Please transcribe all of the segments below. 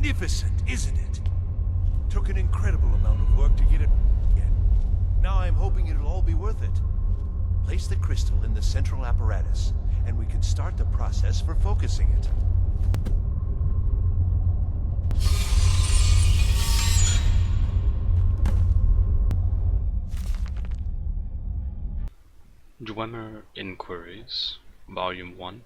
magnificent, isn't it? Took an incredible amount of work to get it again. Now I'm hoping it'll all be worth it. Place the crystal in the central apparatus, and we can start the process for focusing it. Dwemer Inquiries, Volume 1,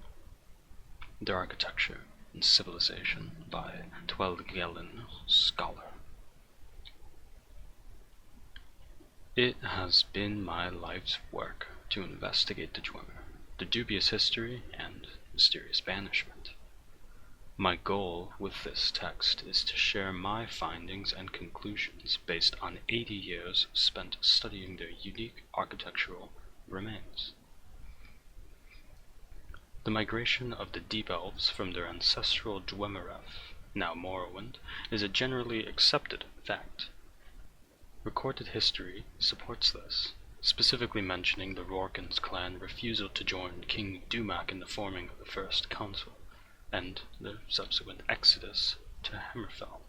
Their Architecture and Civilization by Twelgelen Scholar. It has been my life's work to investigate the dwemer, the dubious history and mysterious banishment. My goal with this text is to share my findings and conclusions based on 80 years spent studying their unique architectural remains. The migration of the Deep Elves from their ancestral Dwemeref, now Morrowind, is a generally accepted fact. Recorded history supports this, specifically mentioning the Rorken's clan refusal to join King Dumak in the forming of the First Council, and their subsequent exodus to Hammerfell.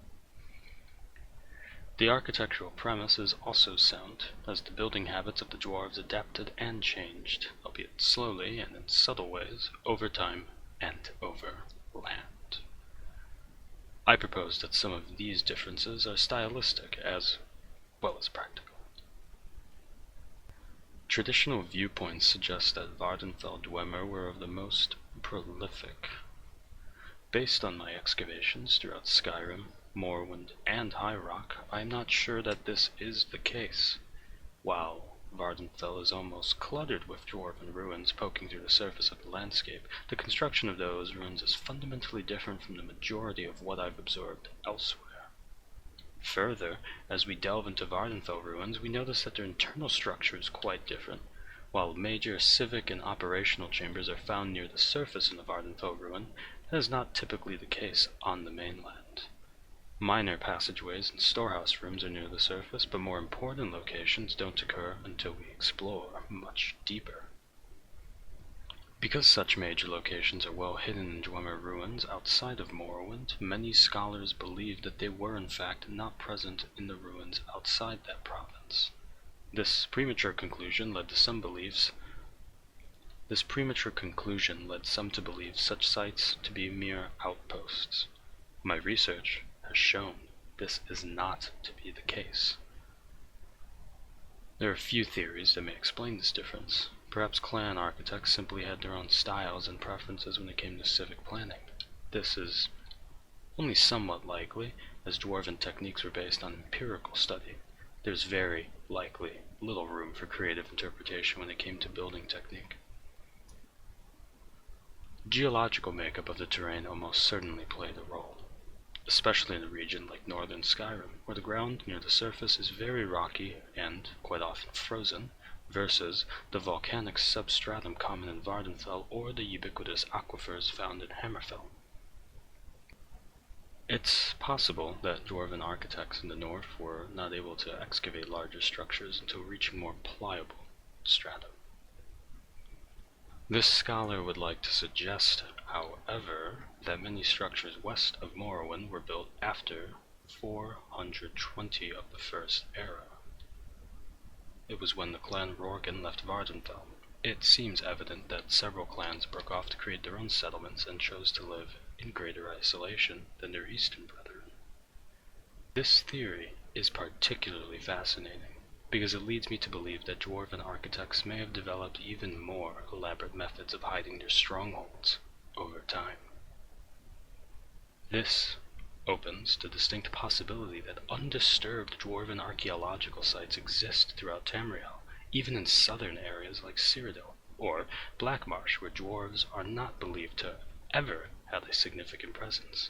The architectural premise is also sound, as the building habits of the dwarves adapted and changed, albeit slowly and in subtle ways, over time and over land. I propose that some of these differences are stylistic as well as practical. Traditional viewpoints suggest that Vvardenfell Dwemer were of the most prolific. Based on my excavations throughout Skyrim, Morrowind, and High Rock, I am not sure that this is the case. While Vvardenfell is almost cluttered with dwarven ruins poking through the surface of the landscape, the construction of those ruins is fundamentally different from the majority of what I've observed elsewhere. Further, as we delve into Vvardenfell ruins, we notice that their internal structure is quite different. While major civic and operational chambers are found near the surface in the Vvardenfell ruin, that is not typically the case on the mainland. Minor passageways and storehouse rooms are near the surface, but more important locations don't occur until we explore much deeper. Because such major locations are well hidden in Dwemer ruins outside of Morrowind, many scholars believe that they were in fact not present in the ruins outside that province. This premature conclusion led some to believe such sites to be mere outposts. My research has shown this is not to be the case. There are a few theories that may explain this difference. Perhaps clan architects simply had their own styles and preferences when it came to civic planning. This is only somewhat likely, as dwarven techniques were based on empirical study. There's very likely little room for creative interpretation when it came to building technique. Geological makeup of the terrain almost certainly played a role, especially in a region like northern Skyrim, where the ground near the surface is very rocky and, quite often, frozen, versus the volcanic substratum common in Vvardenfell or the ubiquitous aquifers found in Hammerfell. It's possible that dwarven architects in the north were not able to excavate larger structures until reaching more pliable strata. This scholar would like to suggest, however, that many structures west of Morrowind were built after 420 of the First Era. It was when the clan Rorken left Vvardenfell. It seems evident that several clans broke off to create their own settlements and chose to live in greater isolation than their eastern brethren. This theory is particularly fascinating, because it leads me to believe that dwarven architects may have developed even more elaborate methods of hiding their strongholds over time. This opens the distinct possibility that undisturbed dwarven archaeological sites exist throughout Tamriel, even in southern areas like Cyrodiil, or Blackmarsh, where dwarves are not believed to ever have a significant presence.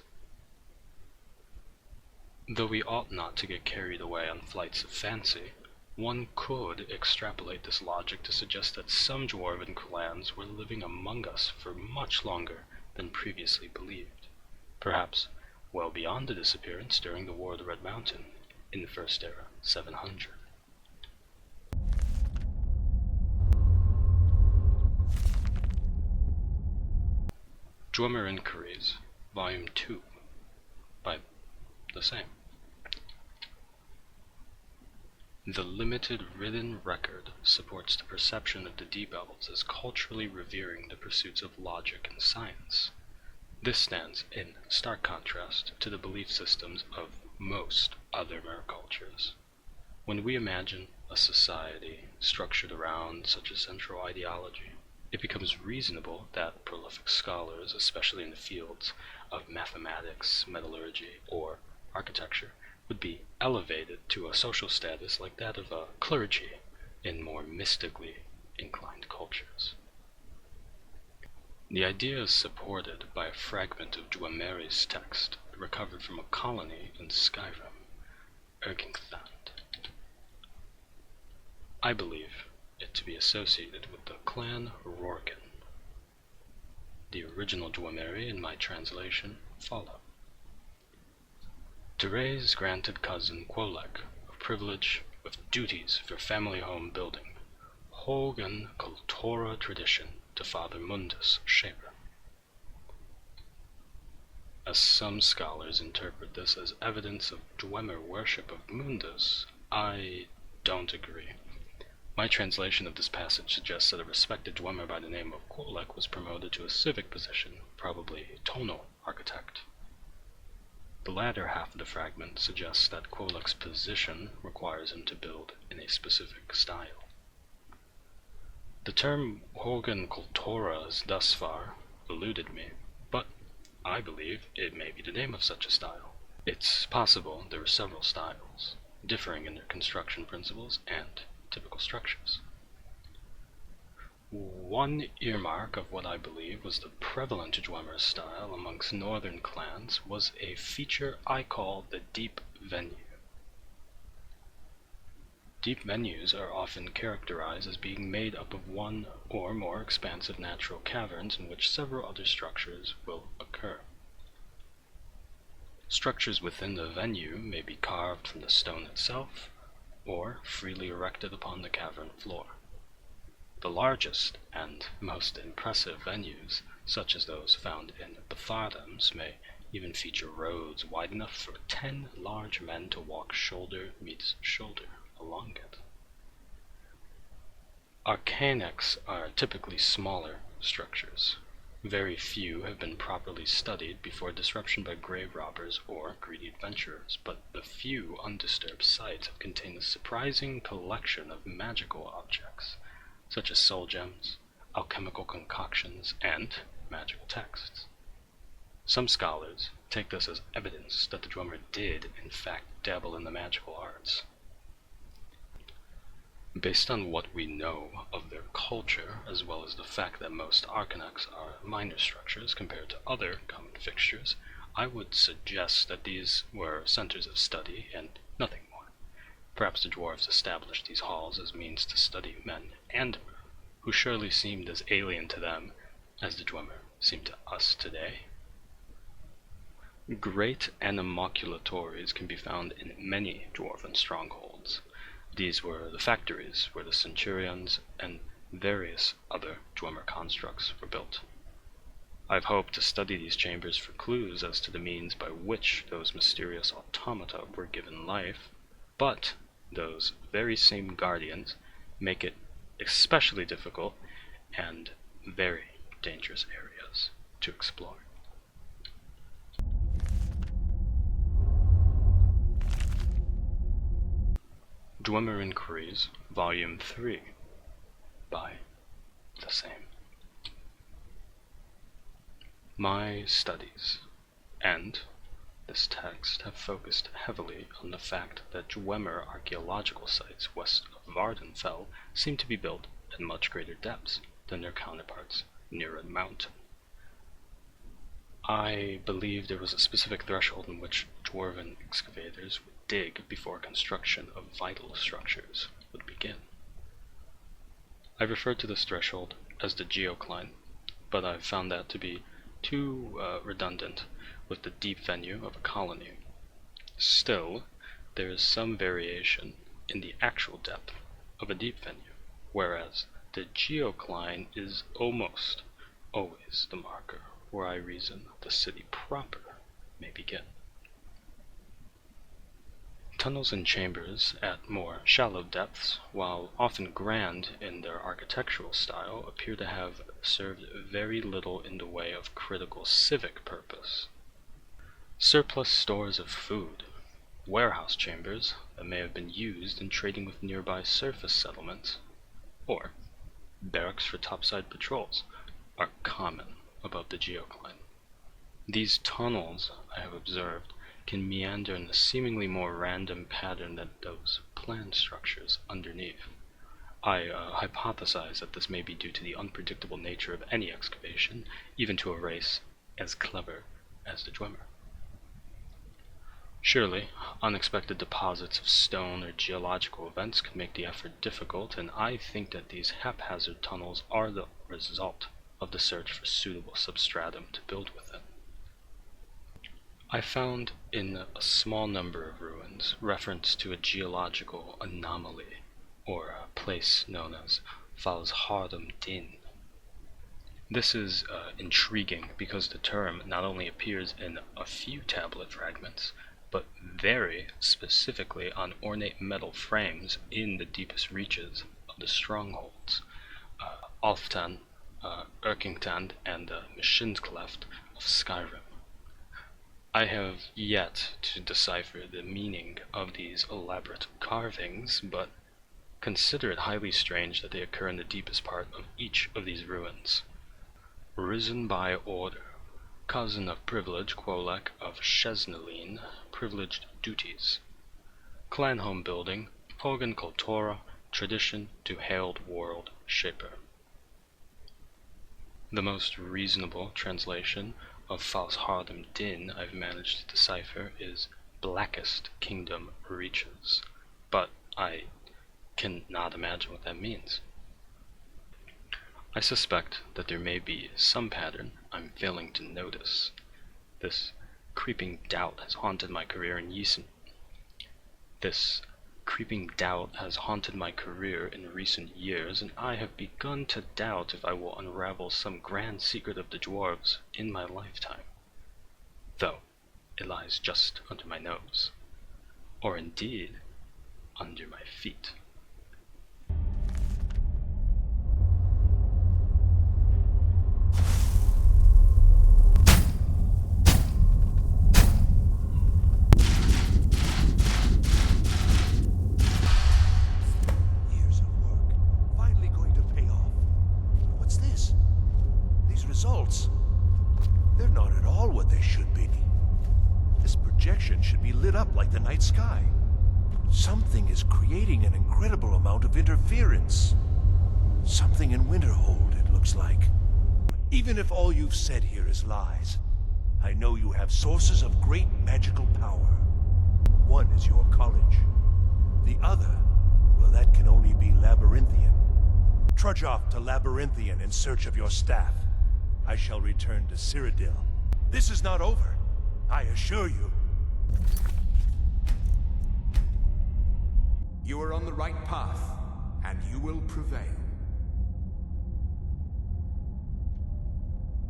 Though we ought not to get carried away on flights of fancy, one could extrapolate this logic to suggest that some dwarven clans were living among us for much longer than previously believed, perhaps well beyond the disappearance during the War of the Red Mountain in the First Era, 700. Dwemer Inquiries, Volume 2, by the same. The limited written record supports the perception of the Deep Elves as culturally revering the pursuits of logic and science. This stands in stark contrast to the belief systems of most other mer cultures. When we imagine a society structured around such a central ideology, it becomes reasonable that prolific scholars, especially in the fields of mathematics, metallurgy, or architecture, would be elevated to a social status like that of a clergy in more mystically inclined cultures. The idea is supported by a fragment of dwemer's text recovered from a colony in Skyrim, Ergingthand. I believe it to be associated with the clan Rorgan. The original dwemer in my translation follow. Tere's granted cousin Quolek a privilege with duties for family home building, Hogan Kultura tradition to Father Mundus Shaper. As some scholars interpret this as evidence of dwemer worship of Mundus, I don't agree. My translation of this passage suggests that a respected dwemer by the name of Quolek was promoted to a civic position, probably tonal architect. The latter half of the fragment suggests that Quolek's position requires him to build in a specific style. The term Hogan Kultura has thus far eluded me, but I believe it may be the name of such a style. It's possible there are several styles, differing in their construction principles and typical structures. One earmark of what I believe was the prevalent dwemer style amongst northern clans was a feature I call the deep venue. Deep venues are often characterized as being made up of one or more expansive natural caverns in which several other structures will occur. Structures within the venue may be carved from the stone itself, or freely erected upon the cavern floor. The largest and most impressive venues, such as those found in Bethardems, may even feature roads wide enough for 10 large men to walk shoulder meets shoulder along it. Arcanics are typically smaller structures. Very few have been properly studied before disruption by grave robbers or greedy adventurers, but the few undisturbed sites have contained a surprising collection of magical objects, such as soul gems, alchemical concoctions, and magical texts. Some scholars take this as evidence that the dwemer did, in fact, dabble in the magical arts. Based on what we know of their culture, as well as the fact that most arcanics are minor structures compared to other common fixtures, I would suggest that these were centers of study and nothing more. Perhaps the dwarves established these halls as means to study men and mer, who surely seemed as alien to them as the dwemer seem to us today. Great animalculatories can be found in many dwarven strongholds. These were the factories where the centurions and various other dwemer constructs were built. I've hoped to study these chambers for clues as to the means by which those mysterious automata were given life, but those very same guardians make it especially difficult and very dangerous areas to explore. Dwemer Inquiries, Volume 3, by the same. My studies and this text have focused heavily on the fact that dwemer archaeological sites west of Vardenfell seem to be built at much greater depths than their counterparts near a mountain. I believe there was a specific threshold in which dwarven excavators would dig before construction of vital structures would begin. I referred to this threshold as the geocline, but I've found that to be too redundant with the deep venue of a colony. Still, there is some variation in the actual depth of a deep venue, whereas the geocline is almost always the marker where I reason the city proper may begin. Tunnels and chambers at more shallow depths, while often grand in their architectural style, appear to have served very little in the way of critical civic purpose. Surplus stores of food, warehouse chambers that may have been used in trading with nearby surface settlements, or barracks for topside patrols, are common above the geocline. These tunnels, I have observed, can meander in a seemingly more random pattern than those planned structures underneath. I hypothesize that this may be due to the unpredictable nature of any excavation, even to a race as clever as the dwemer. Surely, unexpected deposits of stone or geological events can make the effort difficult, and I think that these haphazard tunnels are the result of the search for suitable substratum to build within. I found in a small number of ruins reference to a geological anomaly, or a place known as Falshardum Din. This is intriguing because the term not only appears in a few tablet fragments, but very specifically on ornate metal frames in the deepest reaches of the strongholds, Alftan, Erkingtand, and Machindcleft of Skyrim. I have yet to decipher the meaning of these elaborate carvings, but consider it highly strange that they occur in the deepest part of each of these ruins. Risen by order, cousin of privilege Quolek of Shesnaline, privileged duties. Clan home building, Pogan Kultura, tradition to hailed world shaper. The most reasonable translation of Falshardum Din I've managed to decipher is Blackest Kingdom Reaches, but I cannot imagine what that means. I suspect that there may be some pattern I'm failing to notice. This creeping doubt has haunted my career in recent years, and I have begun to doubt if I will unravel some grand secret of the dwarves in my lifetime. Though it lies just under my nose, or indeed under my feet. Results. They're not at all what they should be. This projection should be lit up like the night sky. Something is creating an incredible amount of interference. Something in Winterhold, it looks like. Even if all you've said here is lies, I know you have sources of great magical power. One is your college. The other, well, that can only be Labyrinthian. Trudge off to Labyrinthian in search of your staff. I shall return to Cyrodiil. This is not over, I assure you. You are on the right path, and you will prevail.